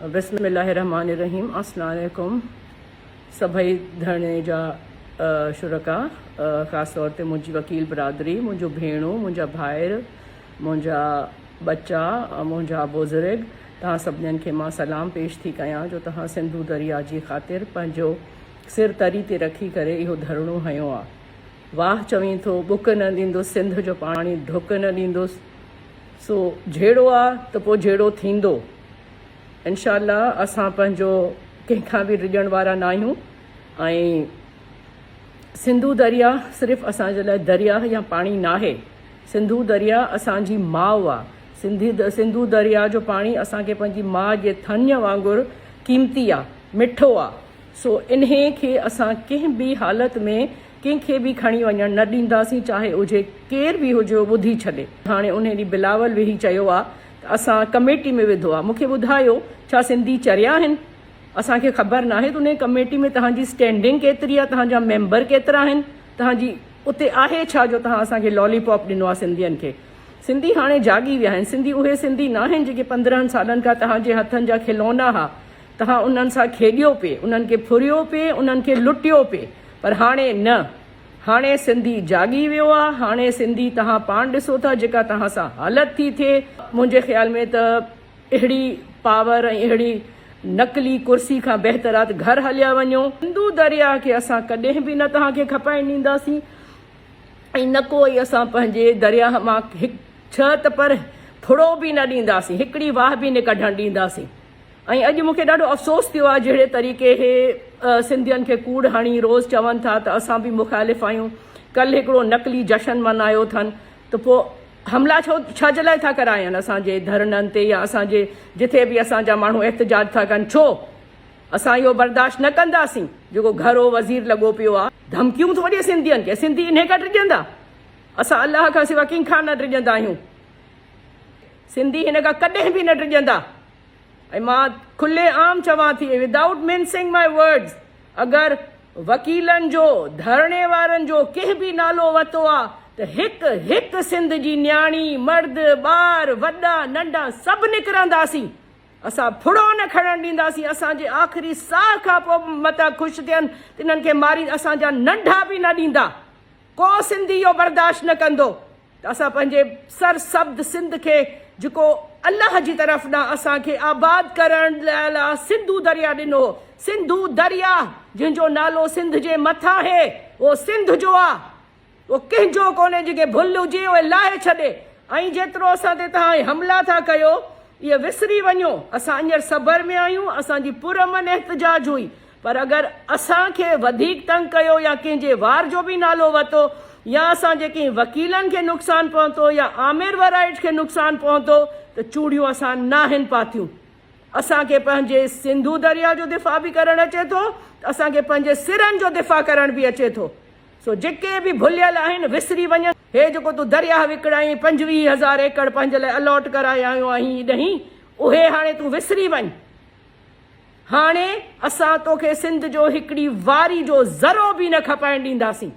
बिस्मिल्लाहिर्रहमानिर्रहीम। अस्सलाम वालेकुम सभई धरणे जा शुरका, ख़ासि तौर ते मुंहिंजी वकील बिरादरी, मुंहिंजो भेणूं, मुंहिंजा भाइर, मुंहिंजा बच्चा, मुंहिंजा बुज़ुर्ग, तव्हां सभिनीनि खे मां सलाम पेश थी कयां जो तव्हां सिंधु दरिया जी ख़ातिर पंहिंजो सिर तरी ते रखी करे इहो धरणो हयो आहे। वाह चवीं थो बुक न ॾींदुसि, सिंध जो पाणी ढुक न ॾींदुसि। सो जहिड़ो आहे त पोइ जहिड़ो थींदो। इंशाअल्लाह असां पंहिंजो कंहिंखां बि रिॼण वारा न आहियूं ऐं सिंधु दरिया सिर्फ़ु असांजे लाइ दरिया या पाणी न आहे। सिंधु दरिया असांजी माउ आहे। सिंधु दरिया जो पाणी असांखे पंहिंजी माउ जे थञ वांगुरु क़ीमती आहे, मिठो आहे। सो इन्हे खे असां कंहिं बि हालति में कंहिंखे बि खणी वञणु न ॾींदासीं, चाहे उहे केर बि हुजे ॿुधी छॾे। हाणे उन ॾींहुं बिलावल वेही चयो आहे त असां कमेटी में विधो आहे। मूंखे ॿुधायो छा सिंधी चरिया आहिनि? असांखे ख़बर न आहे त उन कमेटी में तव्हांजी स्टैंडिंग केतिरी आहे, तव्हांजा मेंबर केतिरा आहिनि, तव्हांजी उते आहे छा जो तव्हां असांखे लॉलीपॉप ॾिनो आहे सिंधियुनि खे। सिंधी हाणे जागी विया आहिनि। सिंधी उहे सिंधी न आहिनि जेके 15 सालनि खां तव्हांजे हथनि जा खिलौना हुआ, तव्हां उन्हनि सां खेॾियो पिए, उन्हनि खे फुरियो पिए, उन्हनि खे लुटियो पिए। पर हाणे न, हाणे सिंधी जागी वियो आहे। हाणे सिंधी तव्हां पाण ॾिसो था जेका तव्हां सां हालति थी थिए। मुंहिंजे ख़्याल में त अहिड़ी पावर ऐं अहिड़ी नकली कुर्सी खां बहितर आहे त घर हलिया वञो। सिंधु दरिया खे असां कॾहिं बि न तव्हांखे खपाइणु ॾींदासीं ऐं न कोई असां पंहिंजे दरिया मां हिकु छह त पर थोरो बि न ॾींदासीं, हिकिड़ी वाह बि न कढणु ॾींदासीं। ऐं अॼु मूंखे ॾाढो अफ़सोस थियो आहे जहिड़े तरीक़े हे सिंधियुनि खे कूड़ हणी रोज़ चवनि था त असां बि मुख़ालिफ़ आहियूं। कल्ह हिकिड़ो नकली जशन मल्हायो अथनि त पोइ हमला छाजे लाइ था कराइनि असांजे धरननि ते या असांजे जिथे बि असांजा माण्हू एहतजाज था कनि? छो असां इहो बर्दाश्त न कंदासीं? जेको घरो वज़ीर लॻो पियो आहे धमकियूं थो ॾिए सिंधियुनि खे। सिंधी इन खां ड्रिजंदा? असां अलाह खां सवाइ कंहिंखां न ड्रिजंदा आहियूं। सिंधी हिन खां कॾहिं बि न ड्रिजंदा। ऐं मां खुले आम चवां थी, विदाउट मिन्सिंग माई वर्ड्स, अगरि वकीलनि जो, धरणे वारनि जो कंहिं बि नालो वरितो आहे त हिकु हिकु सिंध जी न्याणी, मर्द, ॿार, वॾा नंढा सभु निकिरंदासीं। असां फुड़ो न खणणु ॾींदासीं। असांजे आख़िरी साह खां पोइ मथां ख़ुशि थियनि त इन्हनि खे मारी, असांजा नंढा बि न ॾींदा। को सिंधी इहो बर्दाश्त न कंदो त असां पंहिंजे सरसब्द सिंध खे जेको अलाह जी तरफ़ ॾांहुं असांखे आबाद करण लाइ सिंधु दरिया ॾिनो। सिंधु दरिया जंहिंजो नालो सिंध जे मथां आहे उहो सिंध जो आहे, उहो कंहिंजो कोन्हे। जेके भुल हुजे उहे लाहे छॾे। ऐं जेतिरो असां ते तव्हां हमला था कयो, इहे विसरी वञो। असां हींअर सबर में आहियूं। असांजी पुरअमन एहतजाज हुई, पर अगरि असांखे वधीक तंग कयो या कंहिंजे वार जो बि नालो वरितो या असांजे कंहिं वकीलनि खे नुक़सानु पहुतो या आमिर वराइट खे नुक़सानु पहुतो त चूड़ियूं असां न आहिनि पातियूं। असांखे पंहिंजे सिंधु दरिया जो दिफ़ा बि करणु अचे थो, असांखे पंहिंजे सिरनि जो दिफ़ा करण बि अचे थो। सो जेके बि भुलियल आहिनि विसरी वञनि। हे जेको तूं दरिया विकिणाई 25,000 एकड़ पंहिंजे लाइ अलॉट कराया आहियूं आहीं ॾहीं, उहे हाणे तूं विसरी वञ। हाणे असां तोखे सिंध जो हिकिड़ी वारी जो ज़रो बि न खपाइणु ॾींदासीं।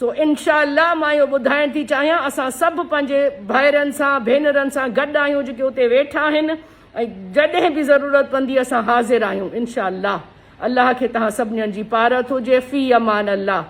सो इंशाअल्लाह मां इहो ॿुधाइणु थी चाहियां, असां सभु पंहिंजे भाइरनि सां भेनरनि सां गॾु आहियूं जेके उते वेठा आहिनि ऐं जॾहिं बि ज़रूरत पवंदी असां हाज़िर आहियूं इंशाअल्लाह। अल्लाह खे तव्हां सभिनीनि जी पारत हुजे। फ़ी अमान अल्लाह।